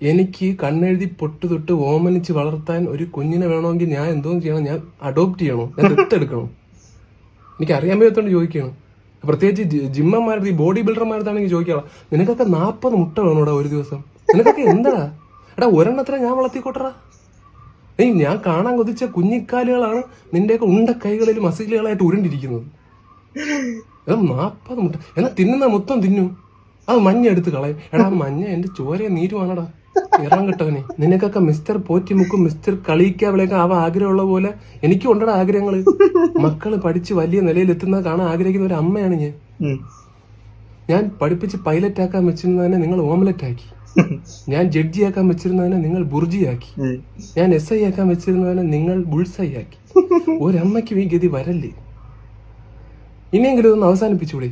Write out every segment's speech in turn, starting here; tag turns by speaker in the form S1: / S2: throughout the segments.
S1: എനിക്ക് കണ്ണെഴുതി പൊട്ട് തൊട്ട് ഓമനിച്ച് വളർത്താൻ ഒരു കുഞ്ഞിനെ വേണമെങ്കിൽ ഞാൻ എന്തോ ചെയ്യണം? ഞാൻ അഡോപ്റ്റ് ചെയ്യണോ? ഞാൻ ദത്തെടുക്കണോ? എനിക്ക് അറിയാൻ പറ്റാത്തോണ്ട് ചോദിക്കണം. പ്രത്യേകിച്ച് ജിമ്മന്മാരുടെ ഈ ബോഡി ബിൽഡർമാർത്താണെങ്കിൽ ചോദിക്കാം, നിനക്കൊക്കെ 40 മുട്ട വേണോടാ ഒരു ദിവസം? നിനക്കൊക്കെ എന്താടാ? എടാ ഒരെണ്ണത്തിനെ ഞാൻ വളർത്തിക്കോട്ടറാ. ഞാൻ കാണാൻ കൊതിച്ച കുഞ്ഞിക്കാലുകളാണ് നിന്റെയൊക്കെ ഉണ്ട കൈകളിൽ മസിലുകളായിട്ട് ഉരുണ്ടിരിക്കുന്നത്. 40 മുട്ട എന്നാ തിന്നുന്ന മൊത്തം തിന്നു, അത് മഞ്ഞ എടുത്ത് കളയും. എടാ മഞ്ഞ എന്റെ ചോരയെ നീരുവാണടാ. ഇറങ്ങാൻ കിട്ടവനെ. നിനക്കൊക്കെ മിസ്റ്റർ പോറ്റിമുക്കും മിസ്റ്റർ കളിയിക്കാവിളയൊക്കെ ആവാൻ ആഗ്രഹമുള്ള പോലെ എനിക്കും ഉണ്ടടാ ആഗ്രഹങ്ങള്. മക്കള് പഠിച്ച് വലിയ നിലയിൽ എത്തുന്നത് കാണാൻ ആഗ്രഹിക്കുന്ന ഒരു അമ്മയാണ് ഞാൻ. ഞാൻ പഠിപ്പിച്ച് പൈലറ്റ് ആക്കാൻ വെച്ചിരുന്നതിനെ നിങ്ങൾ ഓംലറ്റ് ആക്കി. ഞാൻ ജഡ്ജി ആക്കാൻ വെച്ചിരുന്നതിനെ നിങ്ങൾ ബുർജിയാക്കി. ഞാൻ SI ആക്കാൻ വെച്ചിരുന്നതിനെ നിങ്ങൾ ബുൾസൈ ആക്കി. ഒരമ്മയ്ക്കും ഈ ഗതി വരല്ലേ? ഇനിയെങ്കിലും ഇതൊന്ന് അവസാനിപ്പിച്ചൂടെ?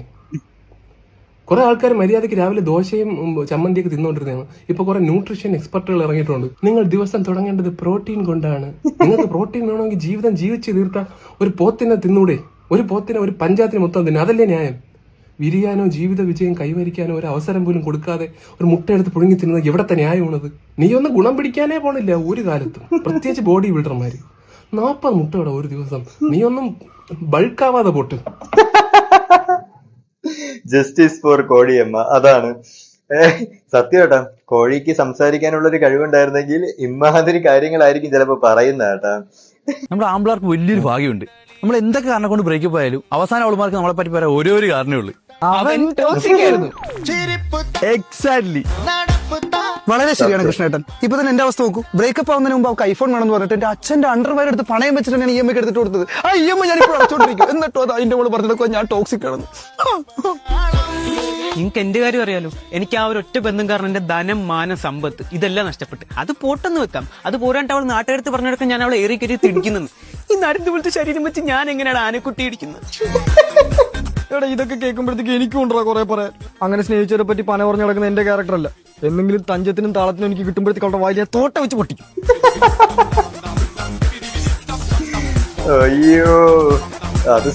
S1: കുറെ ആൾക്കാർ മര്യാദയ്ക്ക് രാവിലെ ദോശയും ചമ്മന്തിയൊക്കെ തിന്നുകൊണ്ടിരുന്നതാണ്. ഇപ്പൊ കുറെ ന്യൂട്രീഷൻ എക്സ്പെർട്ടുകൾ ഇറങ്ങിയിട്ടുണ്ട്. നിങ്ങൾ ദിവസം തുടങ്ങേണ്ടത് പ്രോട്ടീൻ കൊണ്ടാണ്. നിങ്ങൾക്ക് പ്രോട്ടീൻ വേണമെങ്കിൽ ജീവിതം ജീവിച്ച് തീർക്കാൻ ഒരു പോത്തിനെ തിന്നൂടെ? ഒരു പോത്തിനെ ഒരു പഞ്ചായത്തിന് മൊത്തം തിന്നെ, അതല്ലേ ന്യായം? വിരിയാനോ ജീവിത വിജയം കൈവരിക്കാനോ ഒരു അവസരം പോലും കൊടുക്കാതെ ഒരു മുട്ട എടുത്ത് പുഴുങ്ങി തിന്നുന്നത് എവിടത്തെ ന്യായമാണത്? നീ ഒന്നും ഗുണം പിടിക്കാനേ പോണില്ല ഒരു കാലത്തും, പ്രത്യേകിച്ച് ബോഡി ബിൽഡർമാര്. 40 മുട്ടയോടെ ഒരു ദിവസം. നീ ഒന്നും ബൾക്കാവാതെ പോട്ട്.
S2: ജസ്റ്റിസ് ഫോർ കോഴിയമ്മ. അതാണ് സത്യം കേട്ടാ. കോഴിക്ക് സംസാരിക്കാനുള്ള ഒരു കഴിവുണ്ടായിരുന്നെങ്കിൽ ഇമ്മാതിരി കാര്യങ്ങളായിരിക്കും ചിലപ്പോ പറയുന്ന കേട്ടാ.
S3: നമ്മുടെ ആമ്പിളാർക്ക് വലിയൊരു ഭാഗ്യമുണ്ട്. നമ്മൾ എന്തൊക്കെ കാരണം കൊണ്ട് ബ്രേക്കപ്പ് ആയാലും അവസാനം അവളുമാർക്ക് നമ്മളെ പറ്റി പറയാൻ ഒരു കാരണമേ ഉള്ളൂ. എക്സാക്ട്ലി.
S4: വളരെ ശരിയാണ് കൃഷ്ണേട്ടൻ. ഇപ്പൊ തന്നെ എന്റെ അവസ്ഥ നോക്കൂ. ബ്രേക്കപ്പ് ആവുന്നതിന് മുമ്പ് അവർക്ക് ഐഫോൺ വേണമെന്ന് പറഞ്ഞിട്ട് എന്റെ അച്ഛന്റെ അണ്ടർവെയർ എടുത്ത് പണയം വെച്ചിട്ടാണ് EMI എടുത്തിട്ട് കൊടുത്തത്. ആ EMI ഞാൻ ഇപ്പോൾ അടച്ചോണ്ടിരിക്കും. എന്നിട്ടോ അത് അതിന്റെ മോള് പറഞ്ഞെടുക്കുക ഞാൻ ടോക്സിക് ആണെന്ന്.
S5: നിങ്ങൾക്ക് എന്റെ കാര്യം അറിയാലോ. എനിക്ക് ആ ഒരു ഒറ്റ ബന്ധം കാരണം എന്റെ ധനം, മാനം, സമ്പത്ത് ഇതെല്ലാം നഷ്ടപ്പെട്ട്. അത് പോട്ടെന്ന് വെക്കാം. അത് പോരാണ്ട് അവൾ നാട്ടുകാരത്ത് പറഞ്ഞെടുക്കാൻ ഞാൻ അവളെ ഏറി കയറി തിടിക്കുന്നത്. ഈ നരന്ത് പോലത്തെ ശരീരം വെച്ച് ഞാൻ എങ്ങനെയാണ് ആനക്കുട്ടി ഇടിക്കുന്നത്?
S4: എടാ ഇതൊക്കെ കേൾക്കുമ്പോഴത്തേക്ക് എനിക്കും ഉണ്ടാ കുറെ പറയാൻ. അങ്ങനെ സ്നേഹിച്ചവരെ പറ്റി പന പറഞ്ഞു നടക്കുന്ന എന്റെ ക്യാരക്ടർ അല്ല. എന്തെങ്കിലും തഞ്ചത്തിനും താളത്തിനും എനിക്ക് കിട്ടുമ്പോഴത്തേക്ക് അവളുടെ വായിലെ തോട്ട വെച്ച് പൊട്ടിക്കും.
S2: അയ്യോ അത്